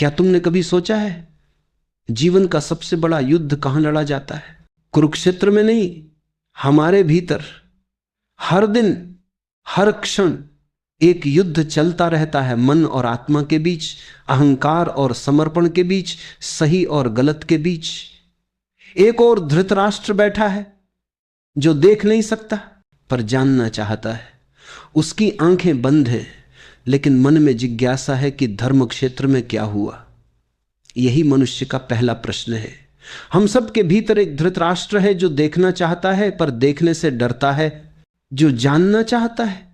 क्या तुमने कभी सोचा है जीवन का सबसे बड़ा युद्ध कहां लड़ा जाता है? कुरुक्षेत्र में नहीं, हमारे भीतर हर दिन हर क्षण एक युद्ध चलता रहता है। मन और आत्मा के बीच, अहंकार और समर्पण के बीच, सही और गलत के बीच। एक और धृतराष्ट्र बैठा है जो देख नहीं सकता पर जानना चाहता है। उसकी आंखें बंद हैं लेकिन मन में जिज्ञासा है कि धर्म क्षेत्र में क्या हुआ। यही मनुष्य का पहला प्रश्न है। हम सब के भीतर एक धृतराष्ट्र है जो देखना चाहता है पर देखने से डरता है, जो जानना चाहता है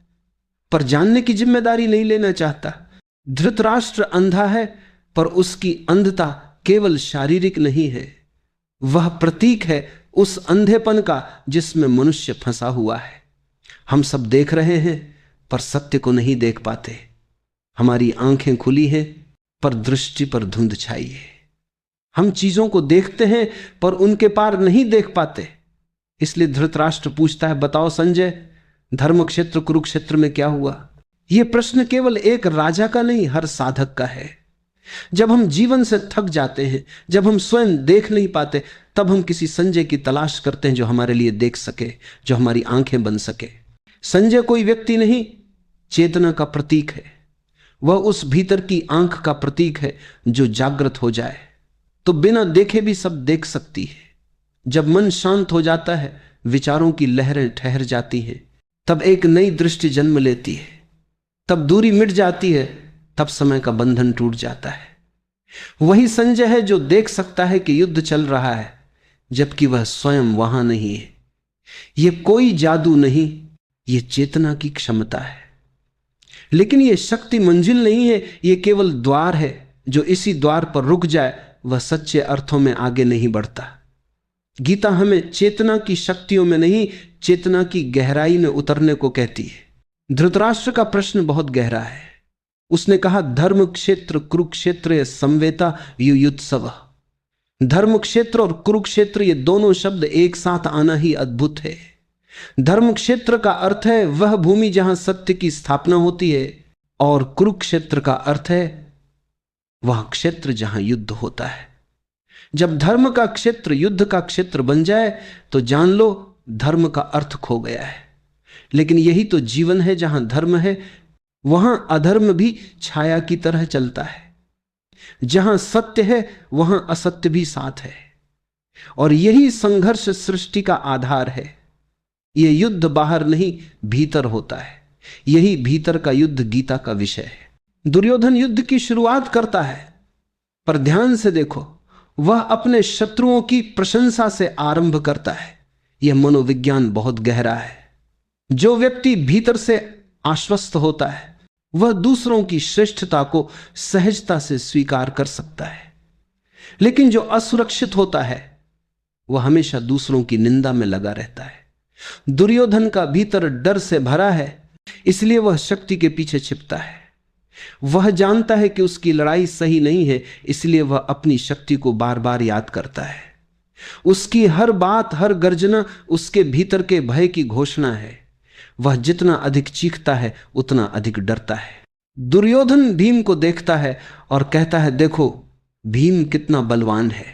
पर जानने की जिम्मेदारी नहीं लेना चाहता। धृतराष्ट्र अंधा है पर उसकी अंधता केवल शारीरिक नहीं है, वह प्रतीक है उस अंधेपन का जिसमें मनुष्य फंसा हुआ है। हम सब देख रहे हैं पर सत्य को नहीं देख पाते। हमारी आंखें खुली हैं पर दृष्टि पर धुंध छाई है। हम चीजों को देखते हैं पर उनके पार नहीं देख पाते। इसलिए धृतराष्ट्र पूछता है, बताओ संजय, धर्म क्षेत्र कुरुक्षेत्र में क्या हुआ? यह प्रश्न केवल एक राजा का नहीं, हर साधक का है। जब हम जीवन से थक जाते हैं, जब हम स्वयं देख नहीं पाते, तब हम किसी संजय की तलाश करते हैं जो हमारे लिए देख सके, जो हमारी आंखें बन सके। संजय कोई व्यक्ति नहीं, चेतना का प्रतीक है। वह उस भीतर की आंख का प्रतीक है जो जागृत हो जाए तो बिना देखे भी सब देख सकती है। जब मन शांत हो जाता है, विचारों की लहरें ठहर जाती हैं, तब एक नई दृष्टि जन्म लेती है, तब दूरी मिट जाती है, तब समय का बंधन टूट जाता है। वही संजय है जो देख सकता है कि युद्ध चल रहा है जबकि वह स्वयं वहां नहीं है। यह कोई जादू नहीं, यह चेतना की क्षमता है। लेकिन यह शक्ति मंजिल नहीं है, यह केवल द्वार है। जो इसी द्वार पर रुक जाए वह सच्चे अर्थों में आगे नहीं बढ़ता। गीता हमें चेतना की शक्तियों में नहीं, चेतना की गहराई में उतरने को कहती है। धृतराष्ट्र का प्रश्न बहुत गहरा है। उसने कहा, धर्म क्षेत्र कुरुक्षेत्र संवेता युयुत्सव। धर्म क्षेत्र और कुरुक्षेत्र ये दोनों शब्द एक साथ आना ही अद्भुत है। धर्म क्षेत्र का अर्थ है वह भूमि जहां सत्य की स्थापना होती है, और कुरुक्षेत्र का अर्थ है वह क्षेत्र जहां युद्ध होता है। जब धर्म का क्षेत्र युद्ध का क्षेत्र बन जाए तो जान लो धर्म का अर्थ खो गया है। लेकिन यही तो जीवन है, जहां धर्म है वहां अधर्म भी छाया की तरह चलता है। जहां सत्य है वहां असत्य भी साथ है, और यही संघर्ष सृष्टि का आधार है। यह युद्ध बाहर नहीं भीतर होता है। यही भीतर का युद्ध गीता का विषय है। दुर्योधन युद्ध की शुरुआत करता है, पर ध्यान से देखो, वह अपने शत्रुओं की प्रशंसा से आरंभ करता है। यह मनोविज्ञान बहुत गहरा है। जो व्यक्ति भीतर से आश्वस्त होता है वह दूसरों की श्रेष्ठता को सहजता से स्वीकार कर सकता है। लेकिन जो असुरक्षित होता है वह हमेशा दूसरों की निंदा में लगा रहता है। दुर्योधन का भीतर डर से भरा है, इसलिए वह शक्ति के पीछे छिपता है। वह जानता है कि उसकी लड़ाई सही नहीं है, इसलिए वह अपनी शक्ति को बार बार याद करता है। उसकी हर बात, हर गर्जना उसके भीतर के भय की घोषणा है। वह जितना अधिक चीखता है उतना अधिक डरता है। दुर्योधन भीम को देखता है और कहता है, देखो भीम कितना बलवान है,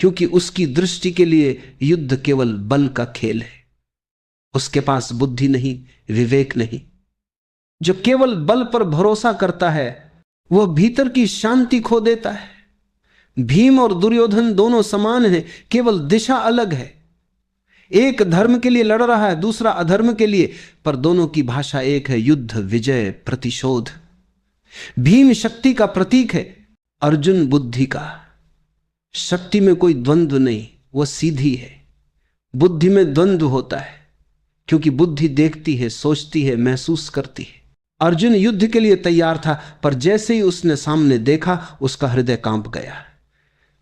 क्योंकि उसकी दृष्टि के लिए युद्ध केवल बल का खेल है। उसके पास बुद्धि नहीं, विवेक नहीं। जो केवल बल पर भरोसा करता है वह भीतर की शांति खो देता है। भीम और दुर्योधन दोनों समान हैं, केवल दिशा अलग है। एक धर्म के लिए लड़ रहा है, दूसरा अधर्म के लिए, पर दोनों की भाषा एक है, युद्ध, विजय, प्रतिशोध। भीम शक्ति का प्रतीक है, अर्जुन बुद्धि का। शक्ति में कोई द्वंद्व नहीं, वह सीधी है। बुद्धि में द्वंद्व होता है, क्योंकि बुद्धि देखती है, सोचती है, महसूस करती है। अर्जुन युद्ध के लिए तैयार था, पर जैसे ही उसने सामने देखा उसका हृदय कांप गया।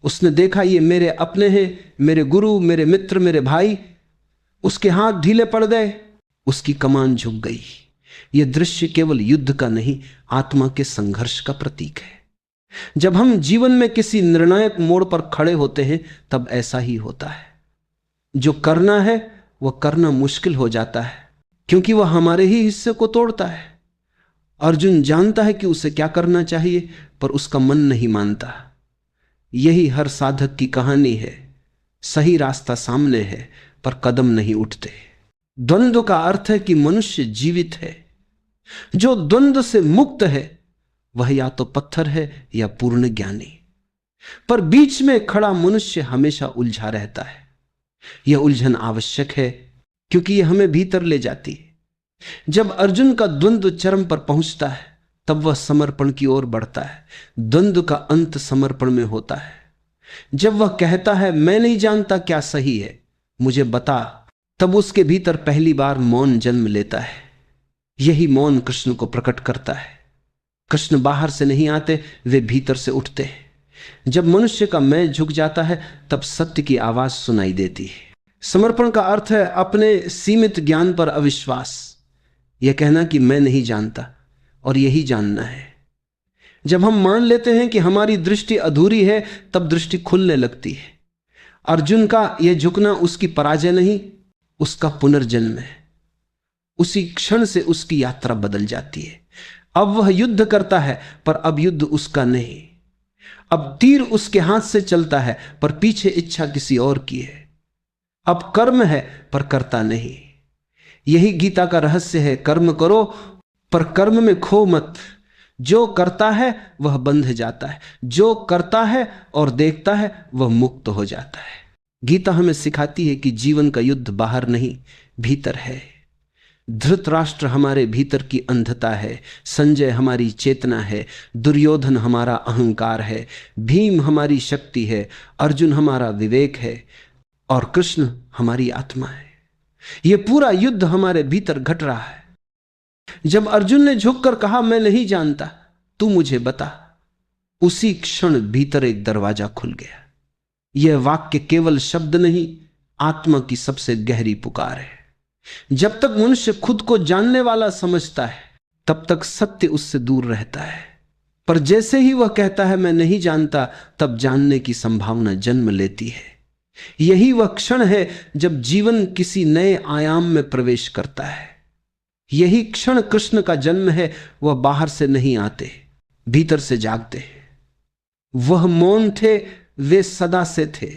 उसने देखा ये मेरे अपने हैं, मेरे गुरु, मेरे मित्र, मेरे भाई। उसके हाथ ढीले पड़ गए, उसकी कमान झुक गई। यह दृश्य केवल युद्ध का नहीं, आत्मा के संघर्ष का प्रतीक है। जब हम जीवन में किसी निर्णायक मोड़ पर खड़े होते हैं तब ऐसा ही होता है। जो करना है वह करना मुश्किल हो जाता है, क्योंकि वह हमारे ही हिस्से को तोड़ता है। अर्जुन जानता है कि उसे क्या करना चाहिए, पर उसका मन नहीं मानता। यही हर साधक की कहानी है। सही रास्ता सामने है पर कदम नहीं उठते। द्वंद्व का अर्थ है कि मनुष्य जीवित है। जो द्वंद्व से मुक्त है वह या तो पत्थर है या पूर्ण ज्ञानी। पर बीच में खड़ा मनुष्य हमेशा उलझा रहता है। यह उलझन आवश्यक है क्योंकि यह हमें भीतर ले जाती है। जब अर्जुन का द्वंद्व चरम पर पहुंचता है तब वह समर्पण की ओर बढ़ता है। द्वंद्व का अंत समर्पण में होता है। जब वह कहता है मैं नहीं जानता क्या सही है, मुझे बता, तब उसके भीतर पहली बार मौन जन्म लेता है। यही मौन कृष्ण को प्रकट करता है। कृष्ण बाहर से नहीं आते, वे भीतर से उठते हैं। जब मनुष्य का मैं झुक जाता है तब सत्य की आवाज सुनाई देती है। समर्पण का अर्थ है अपने सीमित ज्ञान पर अविश्वास। यह कहना कि मैं नहीं जानता और यही जानना है। जब हम मान लेते हैं कि हमारी दृष्टि अधूरी है तब दृष्टि खुलने लगती है। अर्जुन का यह झुकना उसकी पराजय नहीं, उसका पुनर्जन्म है। उसी क्षण से उसकी यात्रा बदल जाती है। अब वह युद्ध करता है पर अब युद्ध उसका नहीं। अब तीर उसके हाथ से चलता है पर पीछे इच्छा किसी और की है। अब कर्म है पर करता नहीं। यही गीता का रहस्य है। कर्म करो पर कर्म में खो मत। जो करता है वह बंध जाता है, जो करता है और देखता है वह मुक्त हो जाता है। गीता हमें सिखाती है कि जीवन का युद्ध बाहर नहीं, भीतर है। धृतराष्ट्र हमारे भीतर की अंधता है, संजय हमारी चेतना है, दुर्योधन हमारा अहंकार है, भीम हमारी शक्ति है, अर्जुन हमारा विवेक है और कृष्ण हमारी आत्मा है। यह पूरा युद्ध हमारे भीतर घट रहा है। जब अर्जुन ने झुककर कहा मैं नहीं जानता, तू मुझे बता, उसी क्षण भीतर एक दरवाजा खुल गया। यह वाक्य केवल शब्द नहीं, आत्मा की सबसे गहरी पुकार है। जब तक मनुष्य खुद को जानने वाला समझता है तब तक सत्य उससे दूर रहता है। पर जैसे ही वह कहता है मैं नहीं जानता, तब जानने की संभावना जन्म लेती है। यही वह क्षण है जब जीवन किसी नए आयाम में प्रवेश करता है। यही क्षण कृष्ण का जन्म है। वह बाहर से नहीं आते, भीतर से जागते। वह मौन थे, वे सदा से थे।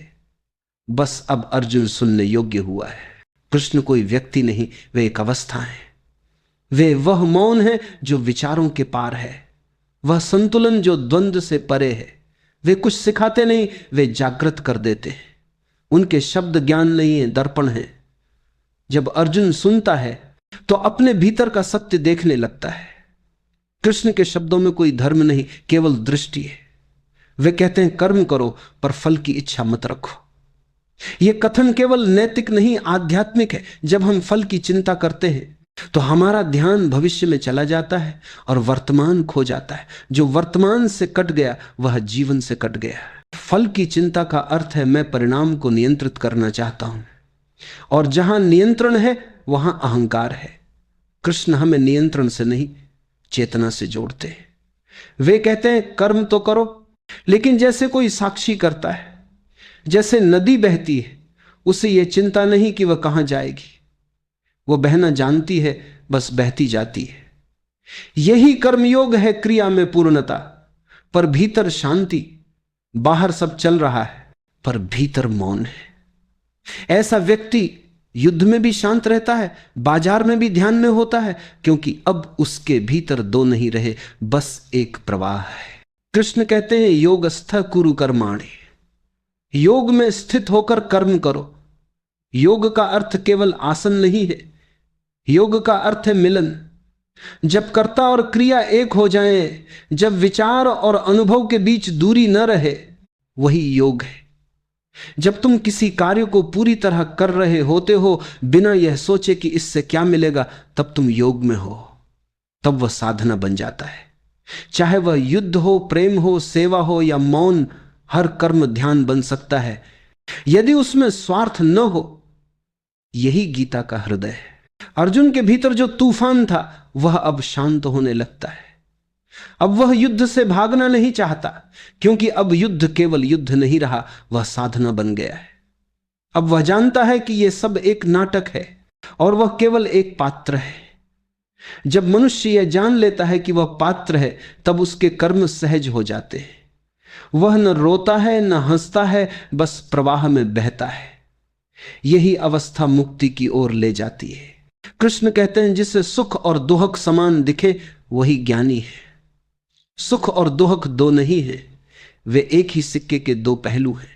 बस अब अर्जुन सुनने योग्य हुआ है। कृष्ण कोई व्यक्ति नहीं, वे एक अवस्था है। वे वह मौन है जो विचारों के पार है, वह संतुलन जो द्वंद्व से परे है। वे कुछ सिखाते नहीं, वे जागृत कर देते हैं। उनके शब्द ज्ञान नहीं है, दर्पण है। जब अर्जुन सुनता है तो अपने भीतर का सत्य देखने लगता है। कृष्ण के शब्दों में कोई धर्म नहीं, केवल दृष्टि है। वे कहते हैं कर्म करो पर फल की इच्छा मत रखो। यह कथन केवल नैतिक नहीं, आध्यात्मिक है। जब हम फल की चिंता करते हैं तो हमारा ध्यान भविष्य में चला जाता है और वर्तमान खो जाता है। जो वर्तमान से कट गया वह जीवन से कट गया। फल की चिंता का अर्थ है मैं परिणाम को नियंत्रित करना चाहता हूं, और जहां नियंत्रण है वहां अहंकार है। कृष्ण हमें नियंत्रण से नहीं, चेतना से जोड़ते हैं। वे कहते हैं कर्म तो करो, लेकिन जैसे कोई साक्षी करता है। जैसे नदी बहती है, उसे यह चिंता नहीं कि वह कहां जाएगी। वह बहना जानती है, बस बहती जाती है। यही कर्मयोग है क्रिया में पूर्णता, पर भीतर शांति। बाहर सब चल रहा है पर भीतर मौन है। ऐसा व्यक्ति युद्ध में भी शांत रहता है, बाजार में भी ध्यान में होता है, क्योंकि अब उसके भीतर दो नहीं रहे, बस एक प्रवाह है। कृष्ण कहते हैं योगस्थ कुरु कर्माणि, योग में स्थित होकर कर्म करो। योग का अर्थ केवल आसन नहीं है, योग का अर्थ है मिलन। जब कर्ता और क्रिया एक हो जाएं, जब विचार और अनुभव के बीच दूरी न रहे, वही योग है। जब तुम किसी कार्य को पूरी तरह कर रहे होते हो बिना यह सोचे कि इससे क्या मिलेगा, तब तुम योग में हो। तब वह साधना बन जाता है। चाहे वह युद्ध हो, प्रेम हो, सेवा हो या मौन, हर कर्म ध्यान बन सकता है यदि उसमें स्वार्थ न हो। यही गीता का हृदय है। अर्जुन के भीतर जो तूफान था वह अब शांत होने लगता है। अब वह युद्ध से भागना नहीं चाहता, क्योंकि अब युद्ध केवल युद्ध नहीं रहा, वह साधना बन गया है। अब वह जानता है कि यह सब एक नाटक है और वह केवल एक पात्र है। जब मनुष्य यह जान लेता है कि वह पात्र है, तब उसके कर्म सहज हो जाते हैं। वह न रोता है न हंसता है, बस प्रवाह में बहता है। यही अवस्था मुक्ति की ओर ले जाती है। कृष्ण कहते हैं, जिसे सुख और दुहक समान दिखे वही ज्ञानी है। सुख और दुहक दो नहीं है, वे एक ही सिक्के के दो पहलू हैं।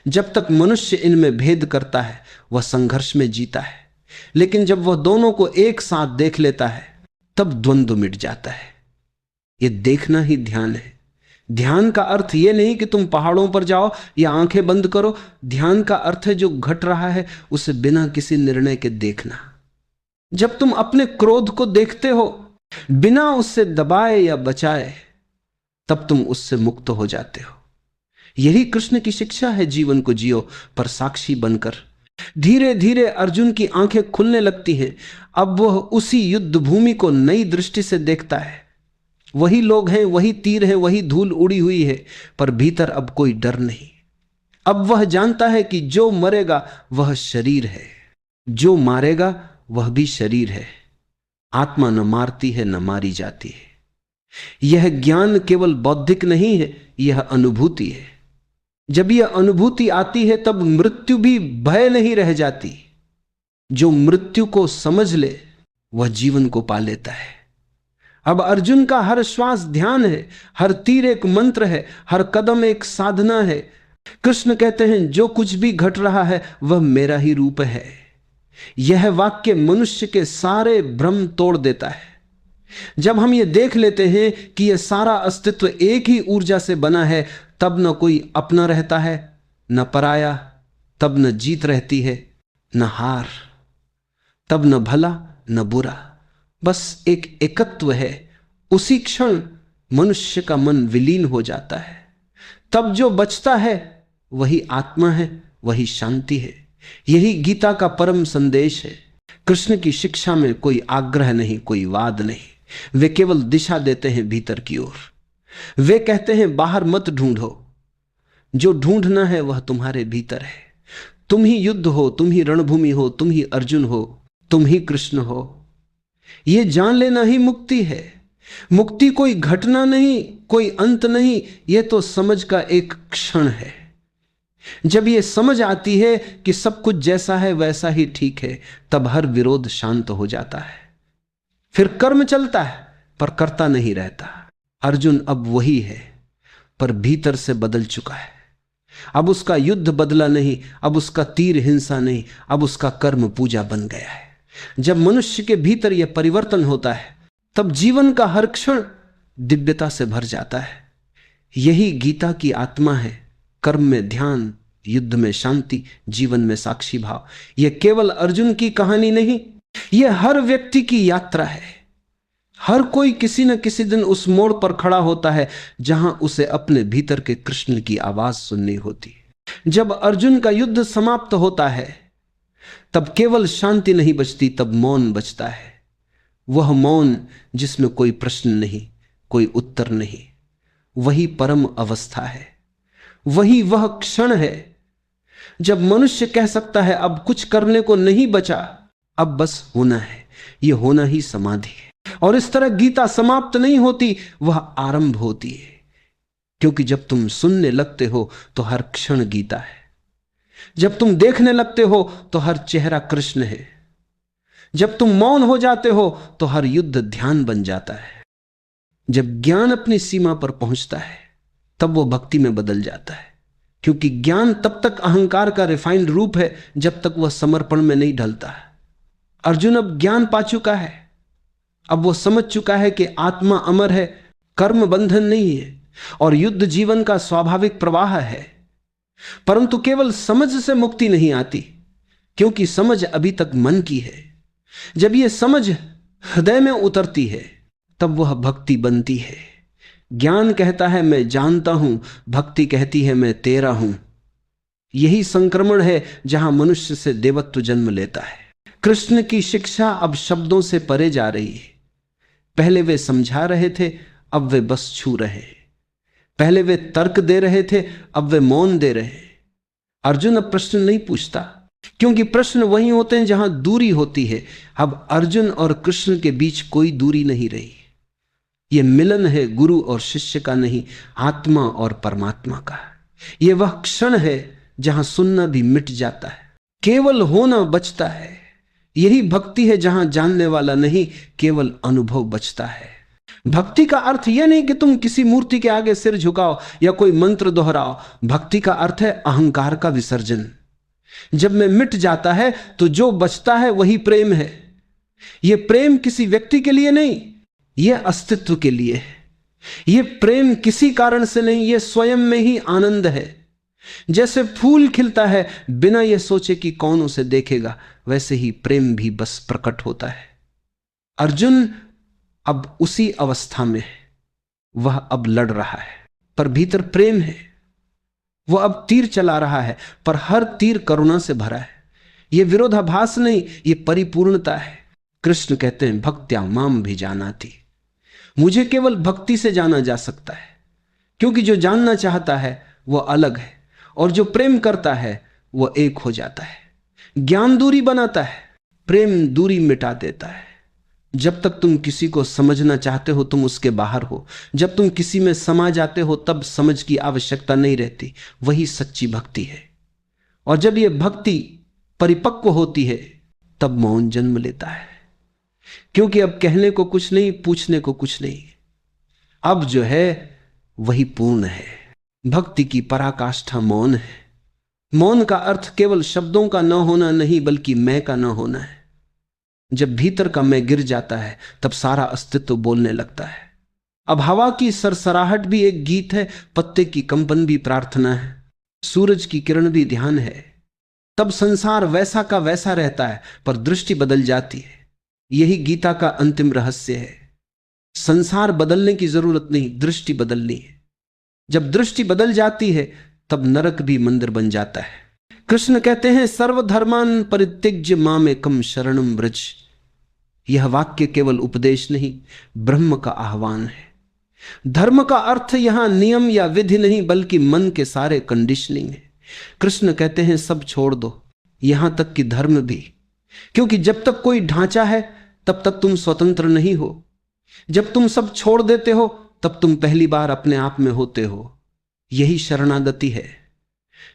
जब तक मनुष्य इनमें भेद करता है वह संघर्ष में जीता है, लेकिन जब वह दोनों को एक साथ देख लेता है तब द्वंद्व मिट जाता है। यह देखना ही ध्यान है। ध्यान का अर्थ यह नहीं कि तुम पहाड़ों पर जाओ या आंखें बंद करो। ध्यान का अर्थ है जो घट रहा है उसे बिना किसी निर्णय के देखना। जब तुम अपने क्रोध को देखते हो बिना उससे दबाए या बचाए, तब तुम उससे मुक्त हो जाते हो। यही कृष्ण की शिक्षा है, जीवन को जियो पर साक्षी बनकर। धीरे धीरे अर्जुन की आंखें खुलने लगती हैं। अब वह उसी युद्ध भूमि को नई दृष्टि से देखता है। वही लोग हैं, वही तीर हैं, वही धूल उड़ी हुई है, पर भीतर अब कोई डर नहीं। अब वह जानता है कि जो मरेगा वह शरीर है, जो मारेगा वह भी शरीर है। आत्मा न मारती है न मारी जाती है। यह ज्ञान केवल बौद्धिक नहीं है, यह अनुभूति है। जब यह अनुभूति आती है तब मृत्यु भी भय नहीं रह जाती। जो मृत्यु को समझ ले वह जीवन को पा लेता है। अब अर्जुन का हर श्वास ध्यान है, हर तीर एक मंत्र है, हर कदम एक साधना है। कृष्ण कहते हैं, जो कुछ भी घट रहा है वह मेरा ही रूप है। यह वाक्य मनुष्य के सारे भ्रम तोड़ देता है। जब हम ये देख लेते हैं कि यह सारा अस्तित्व एक ही ऊर्जा से बना है, तब न कोई अपना रहता है न पराया, तब न जीत रहती है न हार, तब न भला न बुरा, बस एक एकत्व है। उसी क्षण मनुष्य का मन विलीन हो जाता है। तब जो बचता है वही आत्मा है, वही शांति है। यही गीता का परम संदेश है। कृष्ण की शिक्षा में कोई आग्रह नहीं, कोई वाद नहीं। वे केवल दिशा देते हैं भीतर की ओर। वे कहते हैं, बाहर मत ढूंढो, जो ढूंढना है वह तुम्हारे भीतर है। तुम ही युद्ध हो, तुम ही रणभूमि हो, तुम ही अर्जुन हो, तुम ही कृष्ण हो। यह जान लेना ही मुक्ति है। मुक्ति कोई घटना नहीं, कोई अंत नहीं, यह तो समझ का एक क्षण है। जब यह समझ आती है कि सब कुछ जैसा है वैसा ही ठीक है, तब हर विरोध शांत हो जाता है। फिर कर्म चलता है पर कर्ता नहीं रहता। अर्जुन अब वही है, पर भीतर से बदल चुका है। अब उसका युद्ध बदला नहीं, अब उसका तीर हिंसा नहीं, अब उसका कर्म पूजा बन गया है। जब मनुष्य के भीतर यह परिवर्तन होता है तब जीवन का हर क्षण दिव्यता से भर जाता है। यही गीता की आत्मा है। कर्म में ध्यान, युद्ध में शांति, जीवन में साक्षी भाव। यह केवल अर्जुन की कहानी नहीं, यह हर व्यक्ति की यात्रा है। हर कोई किसी न किसी दिन उस मोड़ पर खड़ा होता है जहां उसे अपने भीतर के कृष्ण की आवाज सुननी होती है। जब अर्जुन का युद्ध समाप्त होता है तब केवल शांति नहीं बचती, तब मौन बचता है। वह मौन जिसमें कोई प्रश्न नहीं, कोई उत्तर नहीं, वही परम अवस्था है। वही वह क्षण है जब मनुष्य कह सकता है, अब कुछ करने को नहीं बचा, अब बस होना है। यह होना ही समाधि है। और इस तरह गीता समाप्त नहीं होती, वह आरंभ होती है। क्योंकि जब तुम सुनने लगते हो तो हर क्षण गीता है। जब तुम देखने लगते हो तो हर चेहरा कृष्ण है। जब तुम मौन हो जाते हो तो हर युद्ध ध्यान बन जाता है। जब ज्ञान अपनी सीमा पर पहुंचता है तब वो भक्ति में बदल जाता है। क्योंकि ज्ञान तब तक अहंकार का रिफाइंड रूप है जब तक वह समर्पण में नहीं ढलता है। अर्जुन अब ज्ञान पा चुका है। अब वो समझ चुका है कि आत्मा अमर है, कर्म बंधन नहीं है और युद्ध जीवन का स्वाभाविक प्रवाह है। परंतु केवल समझ से मुक्ति नहीं आती, क्योंकि समझ अभी तक मन की है। जब यह समझ हृदय में उतरती है तब वह भक्ति बनती है। ज्ञान कहता है मैं जानता हूं, भक्ति कहती है मैं तेरा हूं। यही संक्रमण है जहां मनुष्य से देवत्व जन्म लेता है। कृष्ण की शिक्षा अब शब्दों से परे जा रही है। पहले वे समझा रहे थे, अब वे बस छू रहे। पहले वे तर्क दे रहे थे, अब वे मौन दे रहे। अर्जुन अब प्रश्न नहीं पूछता, क्योंकि प्रश्न वही होते हैं जहां दूरी होती है। अब अर्जुन और कृष्ण के बीच कोई दूरी नहीं रही। यह मिलन है गुरु और शिष्य का नहीं, आत्मा और परमात्मा का। यह वह क्षण है जहां सुनना भी मिट जाता है, केवल होना बचता है। यही भक्ति है जहां जानने वाला नहीं, केवल अनुभव बचता है। भक्ति का अर्थ यह नहीं कि तुम किसी मूर्ति के आगे सिर झुकाओ या कोई मंत्र दोहराओ। भक्ति का अर्थ है अहंकार का विसर्जन। जब मैं मिट जाता है तो जो बचता है वही प्रेम है। यह प्रेम किसी व्यक्ति के लिए नहीं, यह अस्तित्व के लिए है। यह प्रेम किसी कारण से नहीं, यह स्वयं में ही आनंद है। जैसे फूल खिलता है बिना यह सोचे कि कौन उसे देखेगा, वैसे ही प्रेम भी बस प्रकट होता है। अर्जुन अब उसी अवस्था में है। वह अब लड़ रहा है पर भीतर प्रेम है। वह अब तीर चला रहा है पर हर तीर करुणा से भरा है। यह विरोधाभास नहीं, यह परिपूर्णता है। कृष्ण कहते हैं भक्त्या माम भी जानाति। मुझे केवल भक्ति से जाना जा सकता है, क्योंकि जो जानना चाहता है वह अलग है और जो प्रेम करता है वह एक हो जाता है। ज्ञान दूरी बनाता है, प्रेम दूरी मिटा देता है। जब तक तुम किसी को समझना चाहते हो तुम उसके बाहर हो। जब तुम किसी में समा जाते हो तब समझ की आवश्यकता नहीं रहती। वही सच्ची भक्ति है। और जब यह भक्ति परिपक्व होती है तब मौन जन्म लेता है, क्योंकि अब कहने को कुछ नहीं, पूछने को कुछ नहीं। अब जो है वही पूर्ण है। भक्ति की पराकाष्ठा मौन है। मौन का अर्थ केवल शब्दों का न होना नहीं, बल्कि मैं का न होना है। जब भीतर का मैं गिर जाता है तब सारा अस्तित्व बोलने लगता है। अब हवा की सरसराहट भी एक गीत है, पत्ते की कंपन भी प्रार्थना है, सूरज की किरण भी ध्यान है। तब संसार वैसा का वैसा रहता है पर दृष्टि बदल जाती है। यही गीता का अंतिम रहस्य है। संसार बदलने की जरूरत नहीं, दृष्टि बदलनी है। जब दृष्टि बदल जाती है तब नरक भी मंदिर बन जाता है। कृष्ण कहते हैं सर्वधर्मान परित्यज्य मामेकम शरणम व्रज। यह वाक्य केवल उपदेश नहीं, ब्रह्म का आह्वान है। धर्म का अर्थ यहां नियम या विधि नहीं, बल्कि मन के सारे कंडीशनिंग है। कृष्ण कहते हैं सब छोड़ दो, यहां तक कि धर्म भी, क्योंकि जब तक कोई ढांचा है तब तक तुम स्वतंत्र नहीं हो। जब तुम सब छोड़ देते हो तब तुम पहली बार अपने आप में होते हो। यही शरणागति है।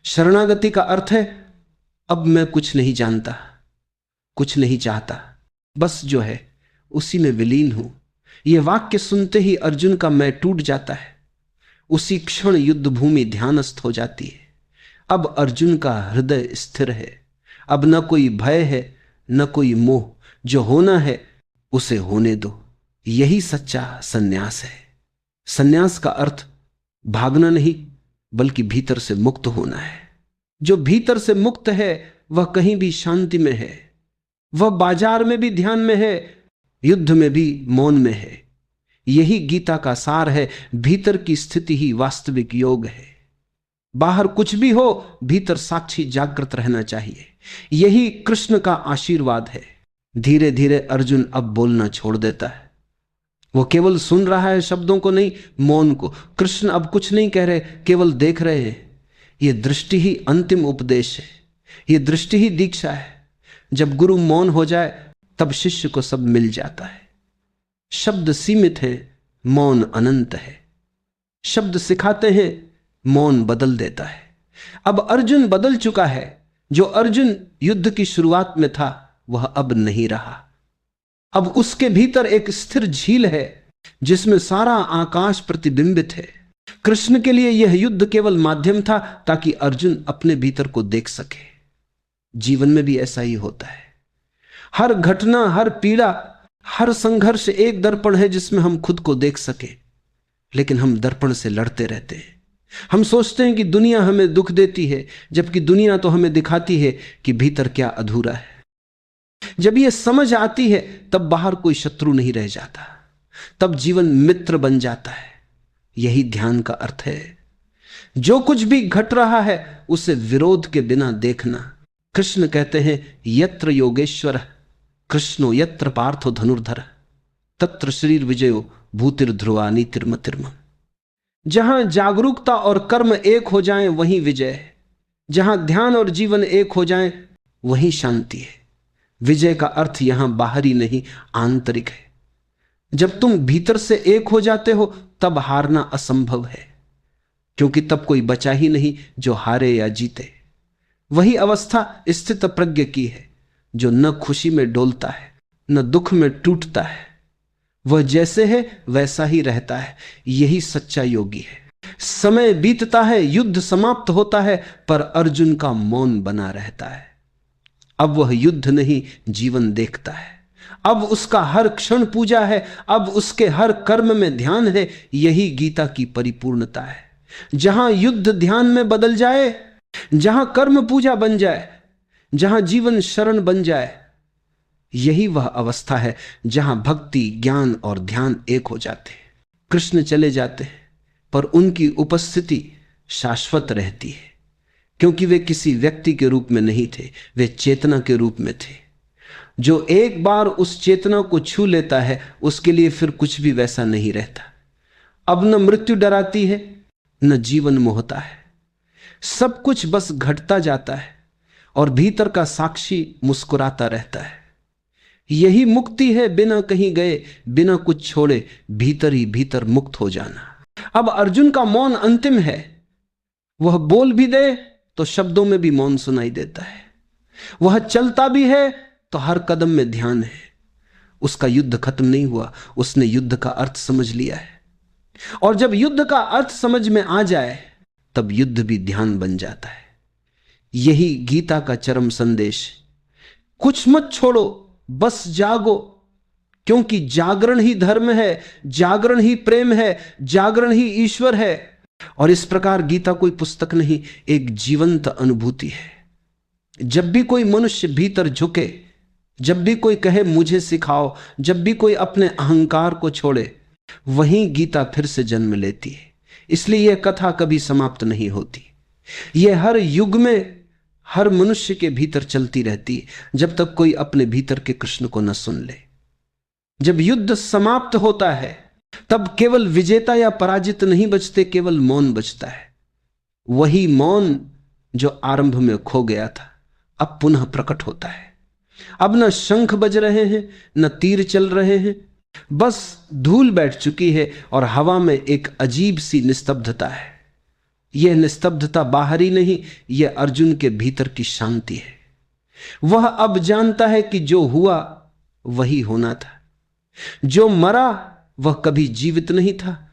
शरणागति का अर्थ है अब मैं कुछ नहीं जानता, कुछ नहीं चाहता, बस जो है उसी में विलीन हूं। यह वाक्य सुनते ही अर्जुन का मैं टूट जाता है। उसी क्षण युद्ध भूमि ध्यानस्थ हो जाती है। अब अर्जुन का हृदय स्थिर है। अब न कोई भय है न कोई मोह। जो होना है उसे होने दो। यही सच्चा सन्यास है। सन्यास का अर्थ भागना नहीं, बल्कि भीतर से मुक्त होना है। जो भीतर से मुक्त है वह कहीं भी शांति में है। वह बाजार में भी ध्यान में है, युद्ध में भी मौन में है। यही गीता का सार है। भीतर की स्थिति ही वास्तविक योग है। बाहर कुछ भी हो, भीतर साक्षी जागृत रहना चाहिए। यही कृष्ण का आशीर्वाद है। धीरे धीरे अर्जुन अब बोलना छोड़ देता है। वो केवल सुन रहा है, शब्दों को नहीं, मौन को। कृष्ण अब कुछ नहीं कह रहे, केवल देख रहे हैं। यह दृष्टि ही अंतिम उपदेश है। यह दृष्टि ही दीक्षा है। जब गुरु मौन हो जाए तब शिष्य को सब मिल जाता है। शब्द सीमित है, मौन अनंत है। शब्द सिखाते हैं, मौन बदल देता है। अब अर्जुन बदल चुका है। जो अर्जुन युद्ध की शुरुआत में था वह अब नहीं रहा। अब उसके भीतर एक स्थिर झील है जिसमें सारा आकाश प्रतिबिंबित है। कृष्ण के लिए यह युद्ध केवल माध्यम था ताकि अर्जुन अपने भीतर को देख सके। जीवन में भी ऐसा ही होता है। हर घटना, हर पीड़ा, हर संघर्ष एक दर्पण है जिसमें हम खुद को देख सके। लेकिन हम दर्पण से लड़ते रहते हैं। हम सोचते हैं कि दुनिया हमें दुख देती है, जबकि दुनिया तो हमें दिखाती है कि भीतर क्या अधूरा है। जब यह समझ आती है तब बाहर कोई शत्रु नहीं रह जाता, तब जीवन मित्र बन जाता है। यही ध्यान का अर्थ है। जो कुछ भी घट रहा है उसे विरोध के बिना देखना। कृष्ण कहते हैं यत्र योगेश्वर कृष्णो यत्र पार्थो धनुर्धर तत्र शरीर विजयो भूतिर ध्रुवा नीतिर्मतिर्म। जहां जागरूकता और कर्म एक हो जाएं वहीं विजय है। जहां ध्यान और जीवन एक हो जाएं वही शांति है। विजय का अर्थ यहां बाहरी नहीं, आंतरिक है। जब तुम भीतर से एक हो जाते हो तब हारना असंभव है, क्योंकि तब कोई बचा ही नहीं जो हारे या जीते। वही अवस्था स्थित प्रज्ञ की है, जो न खुशी में डोलता है न दुख में टूटता है। वह जैसे है वैसा ही रहता है। यही सच्चा योगी है। समय बीतता है, युद्ध समाप्त होता है, पर अर्जुन का मौन बना रहता है। अब वह युद्ध नहीं, जीवन देखता है। अब उसका हर क्षण पूजा है, अब उसके हर कर्म में ध्यान है। यही गीता की परिपूर्णता है। जहां युद्ध ध्यान में बदल जाए, जहां कर्म पूजा बन जाए, जहां जीवन शरण बन जाए, यही वह अवस्था है जहां भक्ति, ज्ञान और ध्यान एक हो जाते हैं। कृष्ण चले जाते हैं, पर उनकी उपस्थिति शाश्वत रहती है, क्योंकि वे किसी व्यक्ति के रूप में नहीं थे, वे चेतना के रूप में थे। जो एक बार उस चेतना को छू लेता है, उसके लिए फिर कुछ भी वैसा नहीं रहता। अब न मृत्यु डराती है, न जीवन मोहता है। सब कुछ बस घटता जाता है और भीतर का साक्षी मुस्कुराता रहता है। यही मुक्ति है, बिना कहीं गए, बिना कुछ छोड़े, भीतर ही भीतर मुक्त हो जाना। अब अर्जुन का मौन अंतिम है। वह बोल भी दे तो शब्दों में भी मौन सुनाई देता है। वह चलता भी है तो हर कदम में ध्यान है। उसका युद्ध खत्म नहीं हुआ, उसने युद्ध का अर्थ समझ लिया है। और जब युद्ध का अर्थ समझ में आ जाए तब युद्ध भी ध्यान बन जाता है। यही गीता का चरम संदेश। कुछ मत छोड़ो, बस जागो, क्योंकि जागरण ही धर्म है, जागरण ही प्रेम है, जागरण ही ईश्वर है। और इस प्रकार गीता कोई पुस्तक नहीं, एक जीवंत अनुभूति है। जब भी कोई मनुष्य भीतर झुके, जब भी कोई कहे मुझे सिखाओ, जब भी कोई अपने अहंकार को छोड़े, वहीं गीता फिर से जन्म लेती है। इसलिए यह कथा कभी समाप्त नहीं होती। यह हर युग में हर मनुष्य के भीतर चलती रहती है, जब तक कोई अपने भीतर के कृष्ण को न सुन ले। जब युद्ध समाप्त होता है तब केवल विजेता या पराजित नहीं बचते, केवल मौन बचता है। वही मौन जो आरंभ में खो गया था अब पुनः प्रकट होता है। अब न शंख बज रहे हैं, न तीर चल रहे हैं, बस धूल बैठ चुकी है और हवा में एक अजीब सी निस्तब्धता है। यह निस्तब्धता बाहरी नहीं, यह अर्जुन के भीतर की शांति है। वह अब जानता है कि जो हुआ वही होना था। जो मरा वह कभी जीवित नहीं था,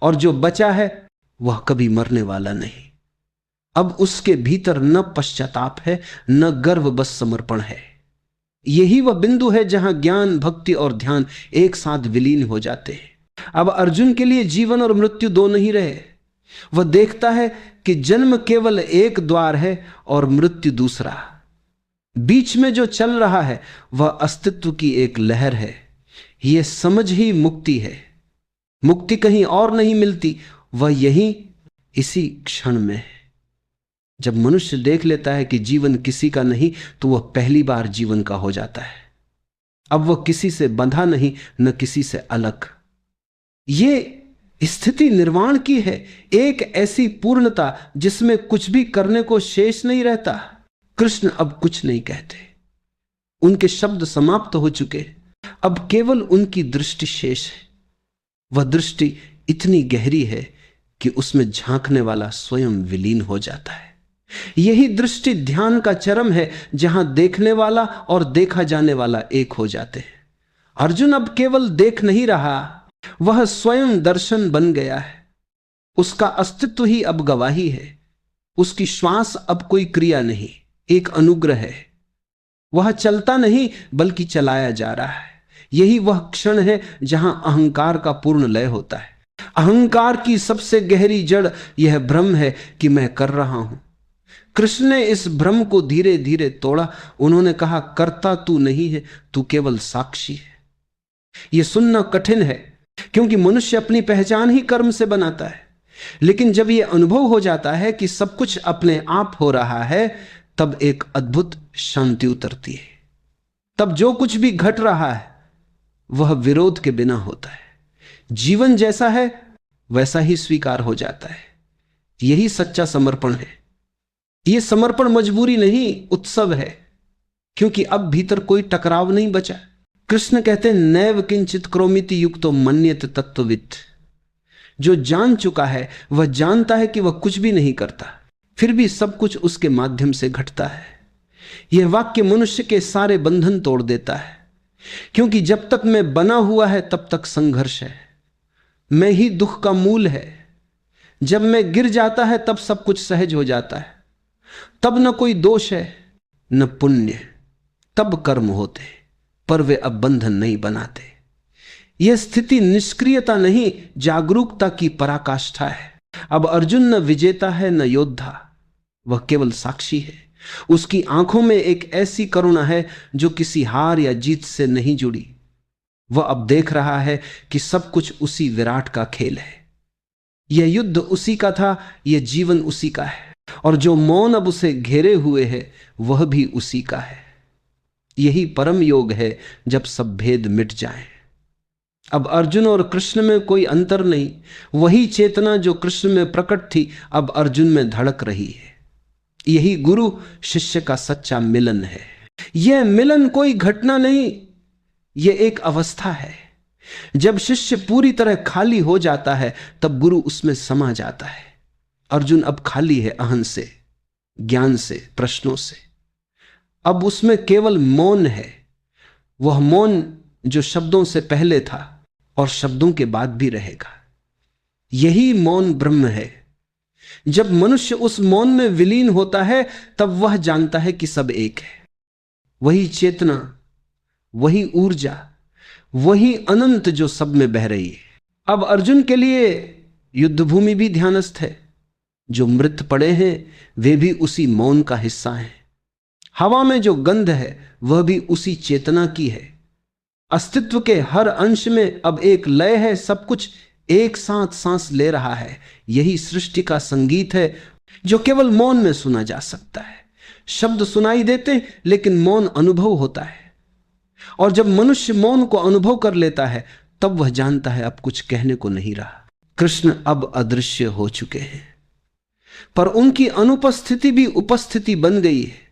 और जो बचा है वह कभी मरने वाला नहीं। अब उसके भीतर न पश्चाताप है, न गर्व, बस समर्पण है। यही वह बिंदु है जहां ज्ञान, भक्ति और ध्यान एक साथ विलीन हो जाते हैं। अब अर्जुन के लिए जीवन और मृत्यु दो नहीं रहे। वह देखता है कि जन्म केवल एक द्वार है और मृत्यु दूसरा। बीच में जो चल रहा है वह अस्तित्व की एक लहर है। यह समझ ही मुक्ति है। मुक्ति कहीं और नहीं मिलती, वह यही इसी क्षण में है। जब मनुष्य देख लेता है कि जीवन किसी का नहीं, तो वह पहली बार जीवन का हो जाता है। अब वह किसी से बंधा नहीं, न किसी से अलग। ये स्थिति निर्वाण की है, एक ऐसी पूर्णता जिसमें कुछ भी करने को शेष नहीं रहता। कृष्ण अब कुछ नहीं कहते, उनके शब्द समाप्त हो चुके, अब केवल उनकी दृष्टि शेष है। वह दृष्टि इतनी गहरी है कि उसमें झांकने वाला स्वयं विलीन हो जाता है। यही दृष्टि ध्यान का चरम है, जहां देखने वाला और देखा जाने वाला एक हो जाते हैं। अर्जुन अब केवल देख नहीं रहा, वह स्वयं दर्शन बन गया है। उसका अस्तित्व ही अब गवाही है। उसकी श्वास अब कोई क्रिया नहीं, एक अनुग्रह है। वह चलता नहीं बल्कि चलाया जा रहा है। यही वह क्षण है जहां अहंकार का पूर्ण लय होता है। अहंकार की सबसे गहरी जड़ यह भ्रम है कि मैं कर रहा हूं। कृष्ण ने इस भ्रम को धीरे धीरे तोड़ा। उन्होंने कहा, करता तू नहीं है, तू केवल साक्षी है। यह सुनना कठिन है, क्योंकि मनुष्य अपनी पहचान ही कर्म से बनाता है। लेकिन जब यह अनुभव हो जाता है कि सब कुछ अपने आप हो रहा है, तब एक अद्भुत शांति उतरती है। तब जो कुछ भी घट रहा है वह विरोध के बिना होता है। जीवन जैसा है वैसा ही स्वीकार हो जाता है। यही सच्चा समर्पण है। यह समर्पण मजबूरी नहीं, उत्सव है। क्योंकि अब भीतर कोई टकराव नहीं बचा। कृष्ण कहते हैं नैव किंचित क्रोमिति युक्तो मन्यत तत्ववित्। जो जान चुका है वह जानता है कि वह कुछ भी नहीं करता, फिर भी सब कुछ उसके माध्यम से घटता है। यह वाक्य मनुष्य के सारे बंधन तोड़ देता है, क्योंकि जब तक मैं बना हुआ है तब तक संघर्ष है। मैं ही दुख का मूल है। जब मैं गिर जाता है तब सब कुछ सहज हो जाता है। तब न कोई दोष है न पुण्य, तब कर्म होते पर वे अब बंधन नहीं बनाते। यह स्थिति निष्क्रियता नहीं, जागरूकता की पराकाष्ठा है। अब अर्जुन न विजेता है न योद्धा, वह केवल साक्षी है। उसकी आंखों में एक ऐसी करुणा है जो किसी हार या जीत से नहीं जुड़ी। वह अब देख रहा है कि सब कुछ उसी विराट का खेल है। यह युद्ध उसी का था, यह जीवन उसी का है, और जो मौन अब उसे घेरे हुए है वह भी उसी का है। यही परम योग है जब सब भेद मिट जाए। अब अर्जुन और कृष्ण में कोई अंतर नहीं। वही चेतना जो कृष्ण में प्रकट थी अब अर्जुन में धड़क रही है। यही गुरु शिष्य का सच्चा मिलन है। यह मिलन कोई घटना नहीं, यह एक अवस्था है। जब शिष्य पूरी तरह खाली हो जाता है तब गुरु उसमें समा जाता है। अर्जुन अब खाली है अहं से, ज्ञान से, प्रश्नों से। अब उसमें केवल मौन है, वह मौन जो शब्दों से पहले था और शब्दों के बाद भी रहेगा। यही मौन ब्रह्म है। जब मनुष्य उस मौन में विलीन होता है तब वह जानता है कि सब एक है। वही चेतना, वही ऊर्जा, वही अनंत जो सब में बह रही है। अब अर्जुन के लिए युद्ध भूमि भी ध्यानस्थ है। जो मृत पड़े हैं वे भी उसी मौन का हिस्सा हैं। हवा में जो गंध है वह भी उसी चेतना की है। अस्तित्व के हर अंश में अब एक लय है, सब कुछ एक साथ सांस ले रहा है। यही सृष्टि का संगीत है जो केवल मौन में सुना जा सकता है। शब्द सुनाई देते लेकिन मौन अनुभव होता है, और जब मनुष्य मौन को अनुभव कर लेता है तब वह जानता है अब कुछ कहने को नहीं रहा। कृष्ण अब अदृश्य हो चुके हैं, पर उनकी अनुपस्थिति भी उपस्थिति बन गई है।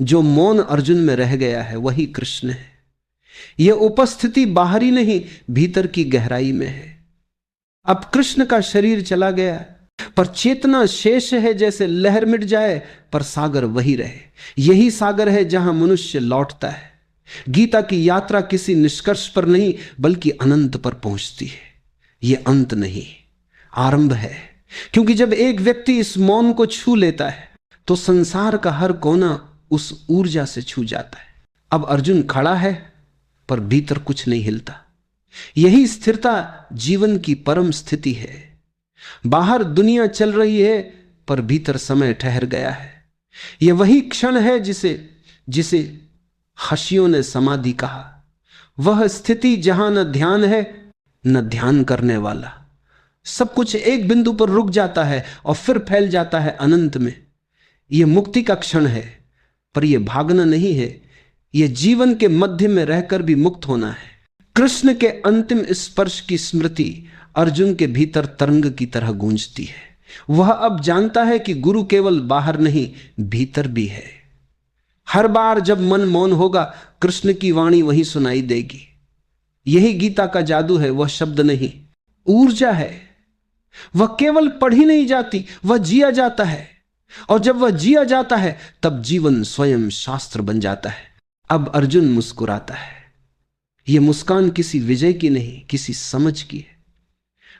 जो मौन अर्जुन में रह गया है वही कृष्ण है। यह उपस्थिति बाहरी नहीं, भीतर की गहराई में है। अब कृष्ण का शरीर चला गया पर चेतना शेष है। जैसे लहर मिट जाए पर सागर वही रहे। यही सागर है जहां मनुष्य लौटता है। गीता की यात्रा किसी निष्कर्ष पर नहीं बल्कि अनंत पर पहुंचती है। यह अंत नहीं, आरंभ है। क्योंकि जब एक व्यक्ति इस मौन को छू लेता है तो संसार का हर कोना उस ऊर्जा से छू जाता है। अब अर्जुन खड़ा है पर भीतर कुछ नहीं हिलता। यही स्थिरता जीवन की परम स्थिति है। बाहर दुनिया चल रही है पर भीतर समय ठहर गया है। यह वही क्षण है जिसे हशियों ने समाधि कहा। वह स्थिति जहां न ध्यान है न ध्यान करने वाला। सब कुछ एक बिंदु पर रुक जाता है और फिर फैल जाता है अनंत में। यह मुक्ति का क्षण है, पर यह भागना नहीं है। यह जीवन के मध्य में रहकर भी मुक्त होना है। कृष्ण के अंतिम स्पर्श की स्मृति अर्जुन के भीतर तरंग की तरह गूंजती है। वह अब जानता है कि गुरु केवल बाहर नहीं भीतर भी है। हर बार जब मन मौन होगा कृष्ण की वाणी वही सुनाई देगी। यही गीता का जादू है। वह शब्द नहीं, ऊर्जा है। वह केवल पढ़ी नहीं जाती, वह जिया जाता है। और जब वह जिया जाता है तब जीवन स्वयं शास्त्र बन जाता है। अब अर्जुन मुस्कुराता है। यह मुस्कान किसी विजय की नहीं, किसी समझ की है।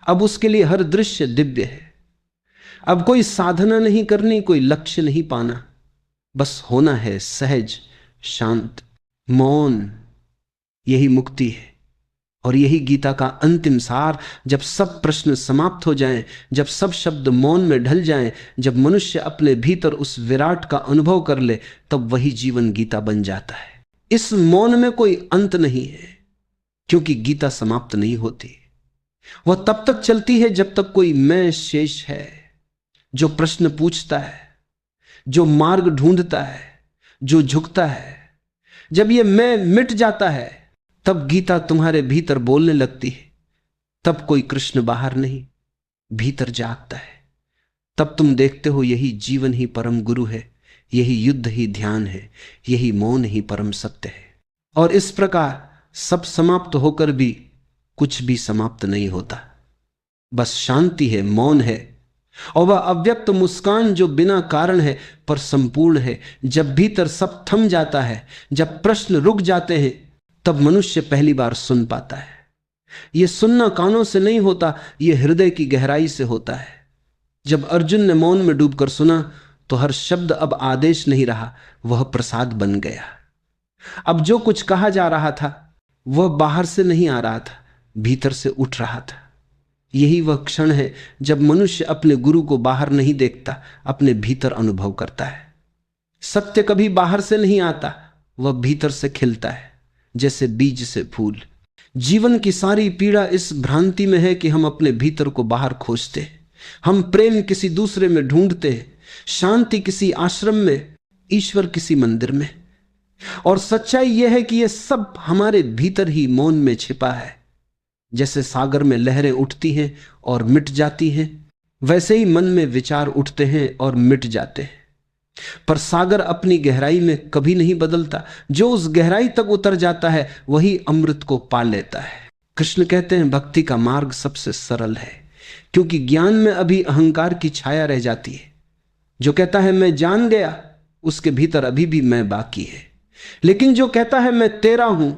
अब उसके लिए हर दृश्य दिव्य है। अब कोई साधना नहीं करनी, कोई लक्ष्य नहीं पाना, बस होना है सहज, शांत, मौन। यही मुक्ति है और यही गीता का अंतिम सार। जब सब प्रश्न समाप्त हो जाएं, जब सब शब्द मौन में ढल जाएं, जब मनुष्य अपने भीतर उस विराट का अनुभव कर ले, तब वही जीवन गीता बन जाता है। इस मौन में कोई अंत नहीं है, क्योंकि गीता समाप्त नहीं होती। वह तब तक चलती है जब तक कोई मैं शेष है, जो प्रश्न पूछता है, जो मार्ग ढूंढता है, जो झुकता है। जब यह मैं मिट जाता है तब गीता तुम्हारे भीतर बोलने लगती है। तब कोई कृष्ण बाहर नहीं, भीतर जागता है। तब तुम देखते हो यही जीवन ही परम गुरु है, यही युद्ध ही ध्यान है, यही मौन ही परम सत्य है। और इस प्रकार सब समाप्त होकर भी कुछ भी समाप्त नहीं होता, बस शांति है, मौन है, और वह अव्यक्त मुस्कान जो बिना कारण है पर संपूर्ण है। जब भीतर सब थम जाता है, जब प्रश्न रुक जाते हैं, तब मनुष्य पहली बार सुन पाता है। यह सुनना कानों से नहीं होता, यह हृदय की गहराई से होता है। जब अर्जुन ने मौन में डूबकर सुना तो हर शब्द अब आदेश नहीं रहा, वह प्रसाद बन गया। अब जो कुछ कहा जा रहा था वह बाहर से नहीं आ रहा था, भीतर से उठ रहा था। यही वह क्षण है जब मनुष्य अपने गुरु को बाहर नहीं देखता, अपने भीतर अनुभव करता है। सत्य कभी बाहर से नहीं आता, वह भीतर से खिलता है, जैसे बीज से फूल। जीवन की सारी पीड़ा इस भ्रांति में है कि हम अपने भीतर को बाहर खोजते हैं। हम प्रेम किसी दूसरे में ढूंढते हैं, शांति किसी आश्रम में, ईश्वर किसी मंदिर में। और सच्चाई यह है कि यह सब हमारे भीतर ही मौन में छिपा है। जैसे सागर में लहरें उठती हैं और मिट जाती हैं, वैसे ही मन में विचार उठते हैं और मिट जाते हैं। पर सागर अपनी गहराई में कभी नहीं बदलता। जो उस गहराई तक उतर जाता है वही अमृत को पा लेता है। कृष्ण कहते हैं भक्ति का मार्ग सबसे सरल है, क्योंकि ज्ञान में अभी अहंकार की छाया रह जाती है। जो कहता है मैं जान गया, उसके भीतर अभी भी मैं बाकी है। लेकिन जो कहता है मैं तेरा हूं,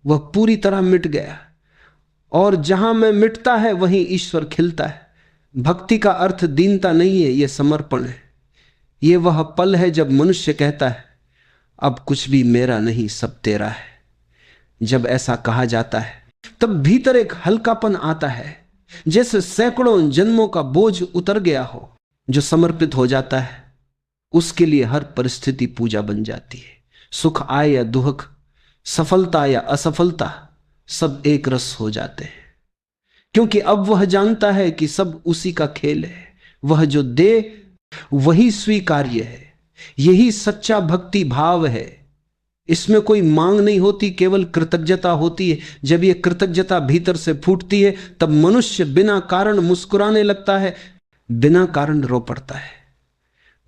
वह पूरी तरह मिट गया। और जहां मैं मिटता है वहीं ईश्वर खिलता है। भक्ति का अर्थ दीनता नहीं है, यह समर्पण है। यह वह पल है जब मनुष्य कहता है अब कुछ भी मेरा नहीं, सब तेरा है। जब ऐसा कहा जाता है तब भीतर एक हल्कापन आता है, जैसे सैकड़ों जन्मों का बोझ उतर गया हो। जो समर्पित हो जाता है उसके लिए हर परिस्थिति पूजा बन जाती है। सुख आए या दुख, सफलता या असफलता, सब एक रस हो जाते हैं। क्योंकि अब वह जानता है कि सब उसी का खेल है। वह जो दे वही स्वीकार्य है। यही सच्चा भक्ति भाव है। इसमें कोई मांग नहीं होती, केवल कृतज्ञता होती है। जब यह कृतज्ञता भीतर से फूटती है तब मनुष्य बिना कारण मुस्कुराने लगता है, बिना कारण रो पड़ता है।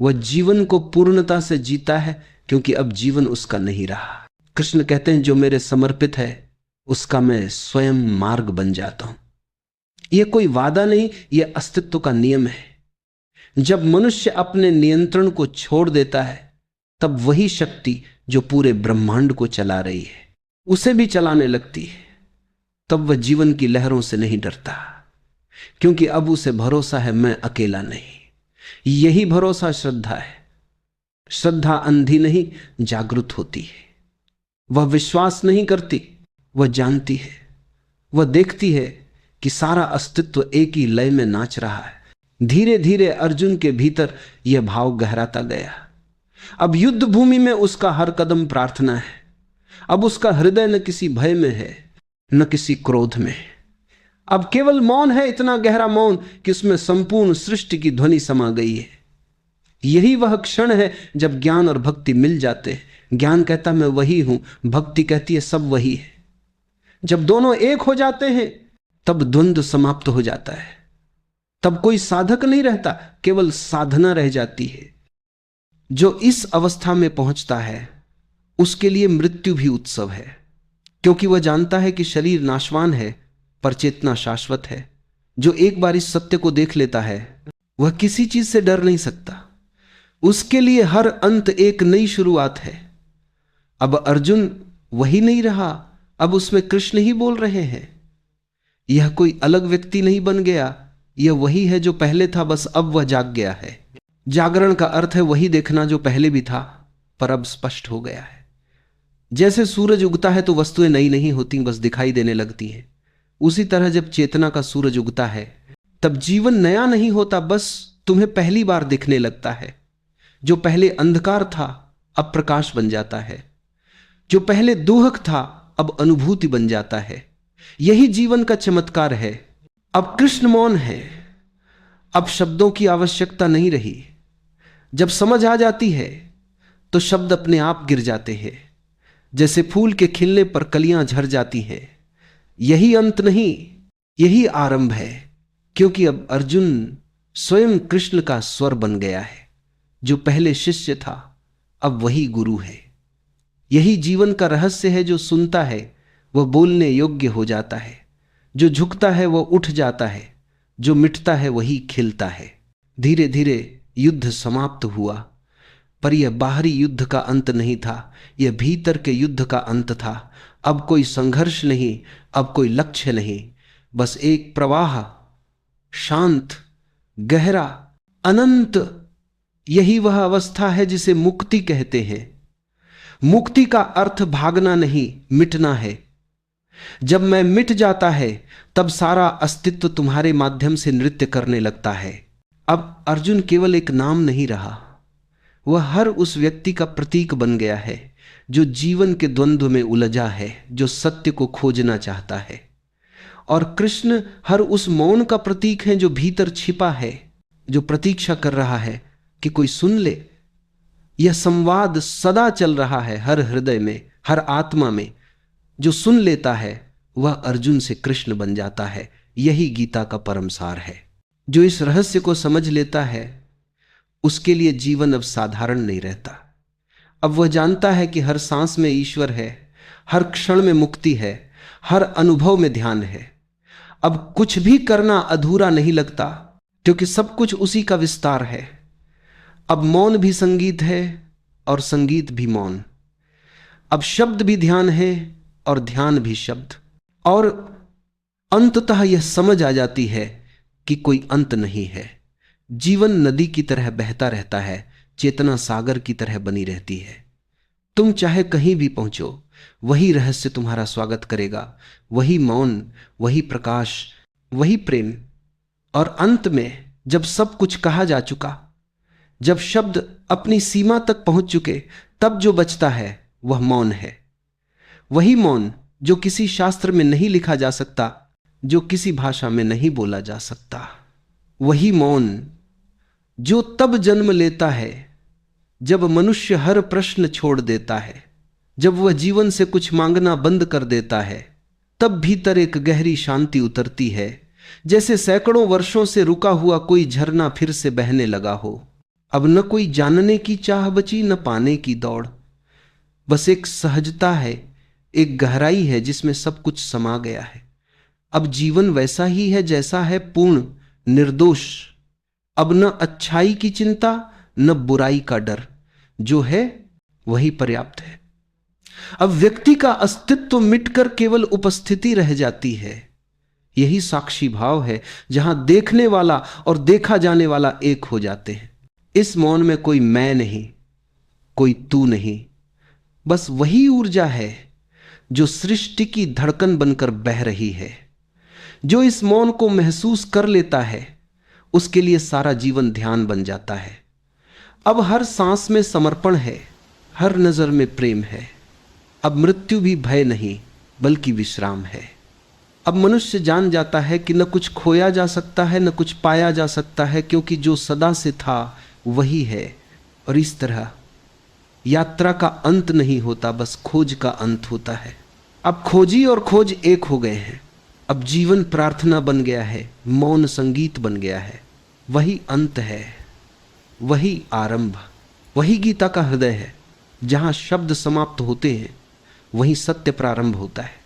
वह जीवन को पूर्णता से जीता है, क्योंकि अब जीवन उसका नहीं रहा। कृष्ण कहते हैं जो मेरे समर्पित है उसका मैं स्वयं मार्ग बन जाता हूं। यह कोई वादा नहीं, यह अस्तित्व का नियम है। जब मनुष्य अपने नियंत्रण को छोड़ देता है तब वही शक्ति जो पूरे ब्रह्मांड को चला रही है उसे भी चलाने लगती है। तब वह जीवन की लहरों से नहीं डरता, क्योंकि अब उसे भरोसा है मैं अकेला नहीं। यही भरोसा श्रद्धा है। श्रद्धा अंधी नहीं, जागृत होती है। वह विश्वास नहीं करती, वह जानती है। वह देखती है कि सारा अस्तित्व एक ही लय में नाच रहा है। धीरे धीरे अर्जुन के भीतर यह भाव गहराता गया। अब युद्ध भूमि में उसका हर कदम प्रार्थना है। अब उसका हृदय न किसी भय में है, न किसी क्रोध में। अब केवल मौन है, इतना गहरा मौन कि उसमें संपूर्ण सृष्टि की ध्वनि समा गई है। यही वह क्षण है जब ज्ञान और भक्ति मिल जाते हैं। ज्ञान कहता मैं वही हूं, भक्ति कहती है सब वही है। जब दोनों एक हो जाते हैं तब द्वंद्व समाप्त हो जाता है। तब कोई साधक नहीं रहता, केवल साधना रह जाती है। जो इस अवस्था में पहुंचता है उसके लिए मृत्यु भी उत्सव है, क्योंकि वह जानता है कि शरीर नाशवान है पर चेतना शाश्वत है। जो एक बार इस सत्य को देख लेता है वह किसी चीज से डर नहीं सकता। उसके लिए हर अंत एक नई शुरुआत है। अब अर्जुन वही नहीं रहा, अब उसमें कृष्ण ही बोल रहे हैं। यह कोई अलग व्यक्ति नहीं बन गया, यह वही है जो पहले था, बस अब वह जाग गया है। जागरण का अर्थ है वही देखना जो पहले भी था पर अब स्पष्ट हो गया है। जैसे सूरज उगता है तो वस्तुएं नई नहीं होती, बस दिखाई देने लगती हैं। उसी तरह जब चेतना का सूरज उगता है तब जीवन नया नहीं होता, बस तुम्हें पहली बार दिखने लगता है। जो पहले अंधकार था अब प्रकाश बन जाता है। जो पहले दुहक था अब अनुभूति बन जाता है। यही जीवन का चमत्कार है। अब कृष्ण मौन है, अब शब्दों की आवश्यकता नहीं रही। जब समझ आ जाती है तो शब्द अपने आप गिर जाते हैं, जैसे फूल के खिलने पर कलियां झड़ जाती हैं। यही अंत नहीं, यही आरंभ है, क्योंकि अब अर्जुन स्वयं कृष्ण का स्वर बन गया है। जो पहले शिष्य था अब वही गुरु है। यही जीवन का रहस्य है। जो सुनता है वह बोलने योग्य हो जाता है, जो झुकता है वह उठ जाता है, जो मिटता है वही खिलता है। धीरे धीरे युद्ध समाप्त हुआ, पर यह बाहरी युद्ध का अंत नहीं था, यह भीतर के युद्ध का अंत था। अब कोई संघर्ष नहीं, अब कोई लक्ष्य नहीं, बस एक प्रवाह, शांत, गहरा, अनंत। यही वह अवस्था है जिसे मुक्ति कहते हैं। मुक्ति का अर्थ भागना नहीं, मिटना है। जब मैं मिट जाता है तब सारा अस्तित्व तुम्हारे माध्यम से नृत्य करने लगता है। अब अर्जुन केवल एक नाम नहीं रहा, वह हर उस व्यक्ति का प्रतीक बन गया है जो जीवन के द्वंद्व में उलझा है, जो सत्य को खोजना चाहता है। और कृष्ण हर उस मौन का प्रतीक है जो भीतर छिपा है, जो प्रतीक्षा कर रहा है कि कोई सुन ले। यह संवाद सदा चल रहा है हर हृदय में, हर आत्मा में। जो सुन लेता है वह अर्जुन से कृष्ण बन जाता है। यही गीता का परम सार है। जो इस रहस्य को समझ लेता है उसके लिए जीवन अब साधारण नहीं रहता। अब वह जानता है कि हर सांस में ईश्वर है, हर क्षण में मुक्ति है, हर अनुभव में ध्यान है। अब कुछ भी करना अधूरा नहीं लगता, क्योंकि सब कुछ उसी का विस्तार है। अब मौन भी संगीत है और संगीत भी मौन। अब शब्द भी ध्यान है और ध्यान भी शब्द। और अंततः यह समझ आ जाती है कि कोई अंत नहीं है। जीवन नदी की तरह बहता रहता है, चेतना सागर की तरह बनी रहती है। तुम चाहे कहीं भी पहुंचो, वही रहस्य तुम्हारा स्वागत करेगा, वही मौन, वही प्रकाश, वही प्रेम। और अंत में जब सब कुछ कहा जा चुका, जब शब्द अपनी सीमा तक पहुंच चुके, तब जो बचता है वह मौन है। वही मौन जो किसी शास्त्र में नहीं लिखा जा सकता, जो किसी भाषा में नहीं बोला जा सकता। वही मौन जो तब जन्म लेता है जब मनुष्य हर प्रश्न छोड़ देता है, जब वह जीवन से कुछ मांगना बंद कर देता है। तब भीतर एक गहरी शांति उतरती है, जैसे सैकड़ों वर्षों से रुका हुआ कोई झरना फिर से बहने लगा हो। अब न कोई जानने की चाह बची, न पाने की दौड़। बस एक सहजता है, एक गहराई है जिसमें सब कुछ समा गया है। अब जीवन वैसा ही है जैसा है, पूर्ण, निर्दोष। अब न अच्छाई की चिंता, न बुराई का डर। जो है वही पर्याप्त है। अब व्यक्ति का अस्तित्व मिटकर केवल उपस्थिति रह जाती है। यही साक्षी भाव है, जहां देखने वाला और देखा जाने वाला एक हो जाते हैं। इस मौन में कोई मैं नहीं, कोई तू नहीं, बस वही ऊर्जा है जो सृष्टि की धड़कन बनकर बह रही है। जो इस मौन को महसूस कर लेता है उसके लिए सारा जीवन ध्यान बन जाता है। अब हर सांस में समर्पण है, हर नजर में प्रेम है। अब मृत्यु भी भय नहीं बल्कि विश्राम है। अब मनुष्य जान जाता है कि न कुछ खोया जा सकता है, न कुछ पाया जा सकता है, क्योंकि जो सदा से था वही है। और इस तरह यात्रा का अंत नहीं होता, बस खोज का अंत होता है। अब खोजी और खोज एक हो गए हैं। अब जीवन प्रार्थना बन गया है, मौन संगीत बन गया है। वही अंत है, वही आरंभ, वही गीता का हृदय है। जहां शब्द समाप्त होते हैं वहीं सत्य प्रारंभ होता है।